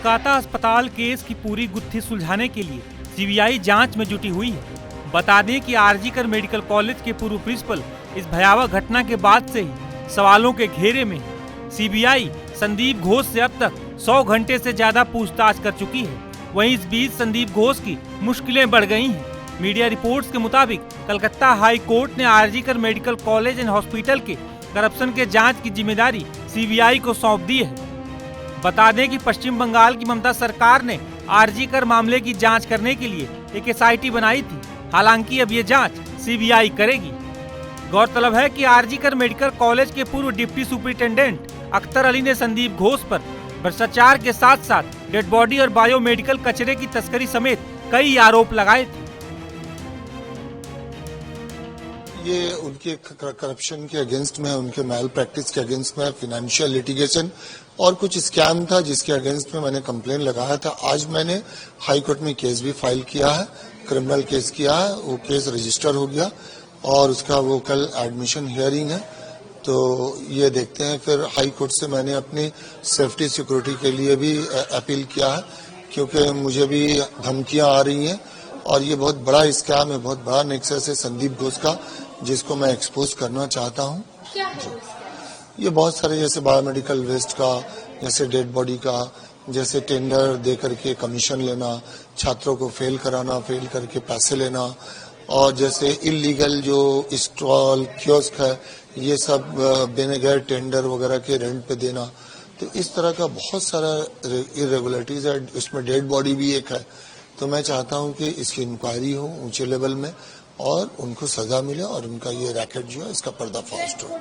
कोलकाता अस्पताल केस की पूरी गुत्थी सुलझाने के लिए सीबीआई जांच में जुटी हुई है। बता दें कि आरजीकर मेडिकल कॉलेज के पूर्व प्रिंसिपल इस भयावह घटना के बाद से ही सवालों के घेरे में है। सीबीआई संदीप घोष से अब तक 100 घंटे से ज्यादा पूछताछ कर चुकी है। वहीं इस बीच संदीप घोष की मुश्किलें बढ़ गई हैं। मीडिया रिपोर्ट्स के मुताबिक कलकत्ता हाई कोर्ट ने RG Kar medical college and hospital के करप्शन के जांच की जिम्मेदारी सीबीआई को सौंप दी है। बता दें कि पश्चिम बंगाल की ममता सरकार ने आरजीकर मामले की जांच करने के लिए एक एसआईटी बनाई थी। हालांकि अब ये जांच सीबीआई करेगी। गौरतलब है कि आरजीकर मेडिकल कॉलेज के पूर्व डिप्टी सुपरिटेंडेंट अख्तर अली ने संदीप घोष पर भ्रष्टाचार के साथ साथ डेड बॉडी और बायोमेडिकल कचरे की तस्करी समेत कई आरोप लगाए थे। ये उनके करप्शन के अगेंस्ट में, उनके मैल प्रैक्टिस के अगेंस्ट में, फाइनेंशियल लिटिगेशन और कुछ स्कैम था जिसके अगेंस्ट में मैंने कंप्लेन लगाया था। आज मैंने हाई कोर्ट में केस भी फाइल किया है, क्रिमिनल केस किया है। वो केस रजिस्टर हो गया और उसका वो कल एडमिशन हियरिंग है। तो ये देखते हैं। फिर हाई कोर्ट से मैंने अपनी सेफ्टी सिक्योरिटी के लिए भी अपील किया है, क्योंकि मुझे भी धमकियां आ रही हैं और ये बहुत बड़ा स्कैम है, बहुत बड़ा नेक्सस है संदीप घोष का, जिसको मैं एक्सपोज करना चाहता हूँ। ये बहुत सारे जैसे बायोमेडिकल वेस्ट का, जैसे डेड बॉडी का, जैसे टेंडर दे करके कमीशन लेना, छात्रों को फेल कराना, फेल करके पैसे लेना, और जैसे इलीगल जो स्टॉल कियोस्क है ये सब बिना गैर टेंडर वगैरह के रेंट पे देना। तो इस तरह का बहुत सारा इरेगुलरिटीज है। इसमें डेड बॉडी भी एक है। तो मैं चाहता हूं कि इसकी इंक्वायरी हो ऊंचे लेवल में और उनको सजा मिले और उनका ये रैकेट जो है इसका पर्दाफाश हो।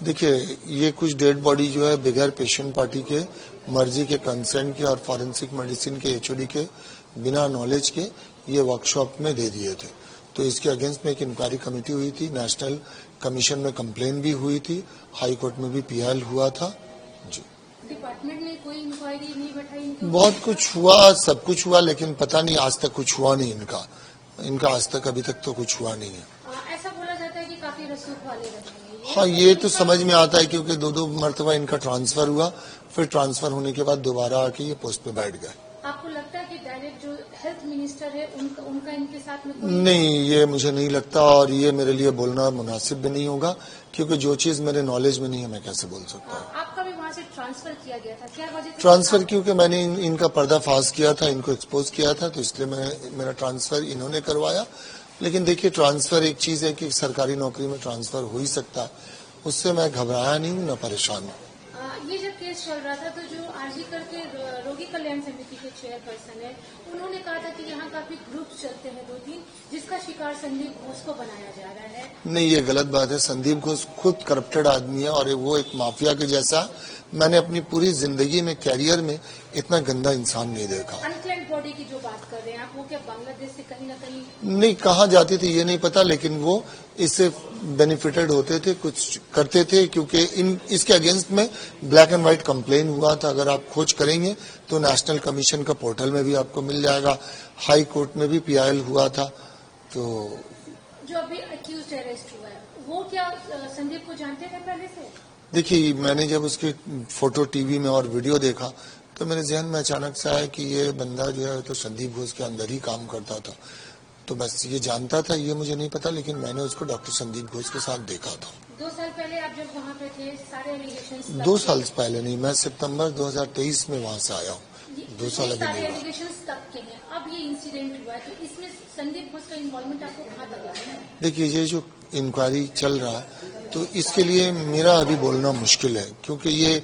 देखिए, ये कुछ डेड बॉडी जो है बगैर पेशेंट पार्टी के, मर्जी के, कंसेंट के और फॉरेंसिक मेडिसिन के एचओडी के बिना नॉलेज के ये वर्कशॉप में दे दिए थे। तो इसके अगेंस्ट में एक इंक्वायरी कमेटी हुई थी, नेशनल कमीशन में कंप्लेन भी हुई थी, हाई कोर्ट में भी पीएल हुआ था। जी, डिपार्टमेंट ने कोई इंक्वायरी नहीं बैठाई? बहुत कुछ हुआ, सब कुछ हुआ, लेकिन पता नहीं आज तक कुछ हुआ नहीं इनका आज तक अभी तक तो कुछ हुआ नहीं है। ऐसा बोला जाता है कि काफी रसूख वाले रहते हैं। हाँ, ये तो समझ में आता है, क्योंकि दो मरतबा इनका ट्रांसफर हुआ, फिर ट्रांसफर होने के बाद दोबारा आके ये पोस्ट पे बैठ गए। आपको लगता है कि डायरेक्ट जो हेल्थ मिनिस्टर है उनका इनके साथ में नहीं, ये मुझे नहीं लगता, और ये मेरे लिए बोलना मुनासिब भी नहीं होगा, क्योंकि जो चीज मेरे नॉलेज में नहीं है मैं कैसे बोल सकता हूँ। आपका भी वहाँ से ट्रांसफर किया गया था, क्या वजह? ट्रांसफर क्योंकि मैंने इनका पर्दाफाश किया था, इनको एक्सपोज किया था, तो इसलिए मेरा ट्रांसफर इन्होंने करवाया। लेकिन देखिए, ट्रांसफर एक चीज है कि सरकारी नौकरी में ट्रांसफर हो ही सकता है, उससे मैं घबराया नहीं हूँ, न परेशान हूँ। ये जब केस चल रहा था तो जो आरजीकर के रोगी कल्याण समिति के चेयरपर्सन है, उन्होंने कहा था कि यहाँ काफी ग्रुप चलते हैं 2-3, जिसका शिकार संदीप घोष को बनाया जा रहा है। नहीं, ये गलत बात है। संदीप घोष खुद करप्टेड आदमी है और वो एक माफिया के जैसा। मैंने अपनी पूरी जिंदगी में, कैरियर में इतना गंदा इंसान नहीं देखा। अनक्लेम्ड बॉडी की जो बात कर रहे हैं आप, वो क्या बांग्लादेश से कहीं न कहीं? नहीं, कहाँ जाती थी ये नहीं पता, लेकिन वो इससे बेनिफिटेड होते थे, कुछ करते थे, क्योंकि इसके अगेंस्ट में ब्लैक एंड व्हाइट कंप्लेन हुआ था। अगर आप खोज करेंगे तो नेशनल कमीशन का पोर्टल में भी आपको मिल जाएगा, हाई कोर्ट में भी पीआईएल हुआ था। तो जो अभी अक्यूज्ड अरेस्ट हुआ है, वो क्या संदीप को जानते थे पहले से? देखिए, मैंने जब उसकी फोटो टीवी में और वीडियो देखा तो मेरे जहन में अचानक से आया कि ये बंदा जो है तो संदीप घोष के अंदर ही काम करता था। तो बस ये जानता था, ये मुझे नहीं पता, लेकिन मैंने उसको डॉक्टर संदीप घोष के साथ देखा था। 2 साल पहले आप जब वहाँ पे थे, सारे एलिगेशंस 2 साल पहले नहीं, मैं सितंबर 2023 में वहाँ से आया हूँ। 2 साल अभी नहीं हुआ। एलिगेशंस तब के हैं, अब ये इंसिडेंट हुआ है, तो इसमें संदीप घोष का इन्वॉल्वमेंट आपको कहाँ तक लगा है? देखिए, ये जो इंक्वायरी चल रहा है तो इसके लिए मेरा अभी बोलना मुश्किल है, क्योंकि ये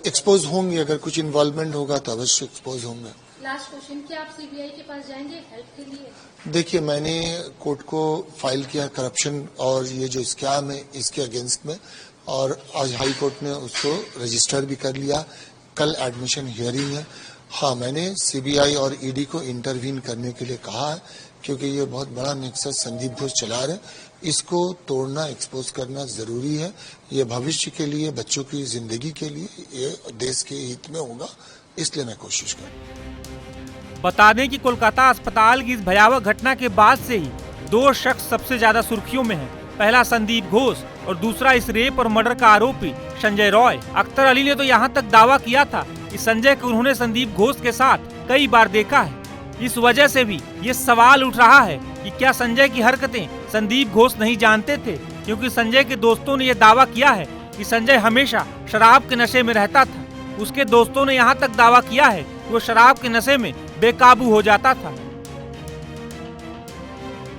एक्सपोज होंगे। अगर कुछ इन्वॉल्वमेंट होगा तो अवश्य एक्सपोज होंगे। लास्ट क्वेश्चन, क्या आप सीबीआई के पास जाएंगे हेल्प के लिए? देखिए, मैंने कोर्ट को फाइल किया करप्शन और ये जो स्कैम है इसके अगेंस्ट में, और आज हाई कोर्ट ने उसको रजिस्टर भी कर लिया। कल एडमिशन हियरिंग है। हाँ, मैंने सीबीआई और ईडी को इंटरवीन करने के लिए कहा है, क्योंकि ये बहुत बड़ा नेक्सस संदीप घोष चला रहे, इसको तोड़ना, एक्सपोज करना जरूरी है। ये भविष्य के लिए, बच्चों की जिंदगी के लिए, ये देश के हित में होगा, इसलिए मैं कोशिश करूँ। बता दें कि कोलकाता अस्पताल की इस भयावह घटना के बाद से ही 2 शख्स सबसे ज्यादा सुर्खियों में हैं। पहला संदीप घोष और दूसरा इस रेप और मर्डर का आरोपी संजय रॉय। अख्तर अली ने तो यहाँ तक दावा किया था कि संजय को उन्होंने संदीप घोष के साथ कई बार देखा है। इस वजह से भी ये सवाल उठ रहा है कि क्या संजय की हरकतें संदीप घोष नहीं जानते थे, क्योंकि संजय के दोस्तों ने यह दावा किया है कि संजय हमेशा शराब के नशे में रहता था। उसके दोस्तों ने यहाँ तक दावा किया है कि वो शराब के नशे में बेकाबू हो जाता था।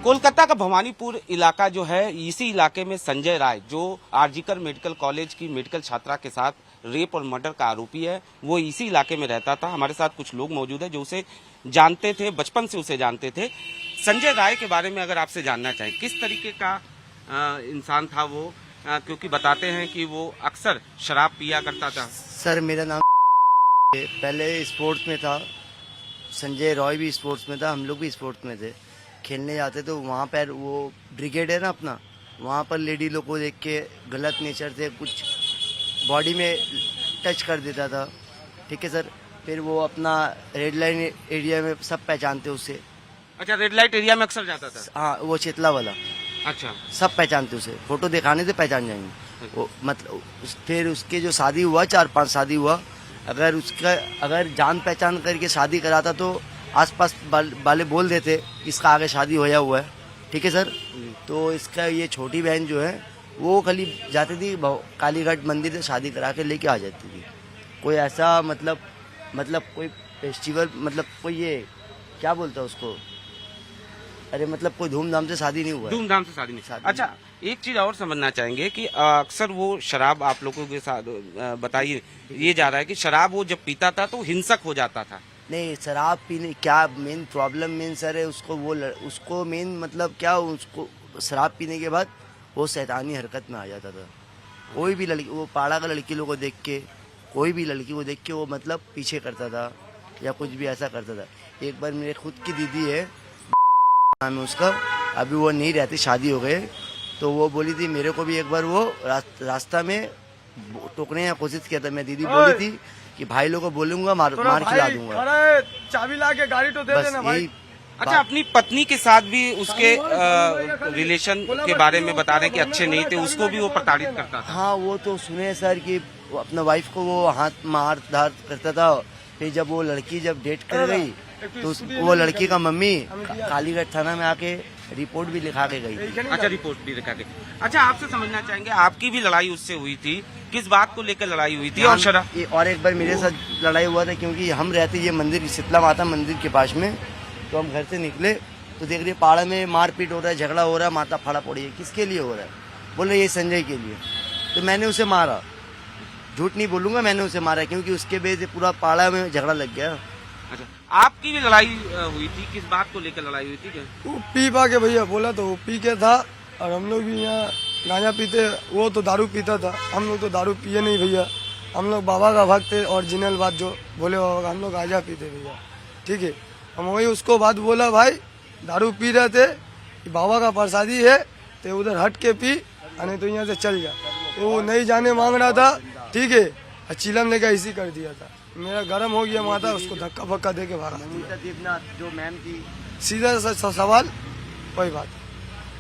कोलकाता का भवानीपुर इलाका जो है, इसी इलाके में संजय राय जो आरजीकर मेडिकल कॉलेज की मेडिकल छात्रा के साथ रेप और मर्डर का आरोपी है, वो इसी इलाके में रहता था। हमारे साथ कुछ लोग मौजूद हैं जो उसे जानते थे, बचपन से उसे जानते थे। संजय राय के बारे में अगर आपसे जानना चाहें, किस तरीके का इंसान था वो, क्योंकि बताते हैं कि वो अक्सर शराब पिया करता था। सर मेरा नाम पहले स्पोर्ट्स में था, संजय रॉय भी स्पोर्ट्स में था, हम लोग भी स्पोर्ट्स में थे। खेलने जाते तो वहाँ पर वो ब्रिगेड है ना अपना, वहाँ पर लेडी लोग को देख के गलत नेचर से कुछ बॉडी में टच कर देता था। ठीक है सर, फिर वो अपना रेड लाइन एरिया में सब पहचानते उसे। अच्छा, रेड लाइट एरिया में अक्सर जाता था? हाँ, वो चेतला वाला। अच्छा, सब पहचानते उसे, फोटो दिखाने से पहचान जाएंगे वो। मतलब फिर उसके जो शादी हुआ, 4-5 शादी हुआ, अगर जान पहचान करके शादी कराता तो आसपास वाले बोल देते इसका आगे शादी होया हुआ है। ठीक है सर, तो इसका ये छोटी बहन जो है वो खाली जाती थी कालीघाट मंदिर से शादी करा के लेके आ जाती थी। कोई ऐसा मतलब कोई फेस्टिवल, मतलब कोई ये क्या बोलता है उसको, अरे मतलब कोई धूमधाम से शादी नहीं हुआ। धूमधाम से शादी नहीं। अच्छा, एक चीज और समझना चाहेंगे कि अक्सर वो शराब आप लोगों के साथ बताइए, ये जा रहा है कि शराब वो जब पीता था तो हिंसक हो जाता था। नहीं, शराब पीने क्या मेन प्रॉब्लम मेन सर है उसको मेन मतलब क्या, उसको शराब पीने के बाद वो शैतानी हरकत में आ जाता था। कोई भी लड़की, वो पाड़ा का लड़की लोगों को देख के, कोई भी लड़की को देख के वो मतलब पीछे करता था या कुछ भी ऐसा करता था। एक बार मेरे खुद की दीदी है, नाम है उसका, अभी वो नहीं रहती, शादी हो गए, तो वो बोली थी मेरे को भी एक बार वो रास्ता में टोकने की कोशिश किया था। मैं दीदी बोली थी कि भाई लोगों को बोलूंगा मार खिला दूंगा। अरे चाबी ला के गाड़ी तो दे देना भाई। अच्छा, अपनी पत्नी के साथ भी उसके रिलेशन के बारे में बता रहे कि अच्छे नहीं थे, उसको भी वो प्रताड़ित करता था। हाँ, वो तो सुने सर कि अपना वाइफ को वो हाथ मार धार करता था। फिर जब वो लड़की जब डेट कर गई तो वो लड़की का मम्मी कालीघाट थाना में आके रिपोर्ट भी लिखा के गई। अच्छा, रिपोर्ट भी लिखा के। अच्छा, आपसे समझना चाहेंगे, आपकी भी लड़ाई उससे हुई थी, किस बात को लेकर लड़ाई हुई थी? और शराब और एक बार मेरे साथ लड़ाई हुआ था, क्योंकि हम रहते ये मंदिर शीतला माता मंदिर के पास में, तो हम घर से निकले तो देख रहे पाड़ा में मारपीट हो रहा है, झगड़ा हो रहा है, माता फाड़ा पड़ी है। किसके लिए हो रहा है? बोले ये संजय के लिए। तो मैंने उसे मारा, झूठ नहीं बोलूंगा, मैंने उसे मारा, क्योंकि उसके वजह से पूरा पाड़ा में झगड़ा लग गया। अच्छा, आपकी भी लड़ाई हुई थी, किस बात को लेकर लड़ाई हुई थी? क्या वो पी पा के भैया बोला तो वो पी के था, और हम लोग भी यहाँ गांजा पीते, वो तो दारू पीता था, हम लोग तो दारू पिए नहीं भैया। हम लोग बाबा का भक्त थे, ओरिजिनल बात जो बोले बाबा का, हम लोग गांजा पीते भैया। ठीक है, हम वही उसको बात बोला, भाई दारू पी रहे थे, बाबा का प्रसादी है तो उधर हट के पी, नहीं तो यहाँ से चल जा। तो वो नहीं जाने मांग रहा था, ठीक है, चिलम लेकर इसी कर दिया था। मेरा गर्म हो गया माथा, उसको धक्का फक्का दे के भागा। जो मैम थी, सीधा सा सवाल, कोई बात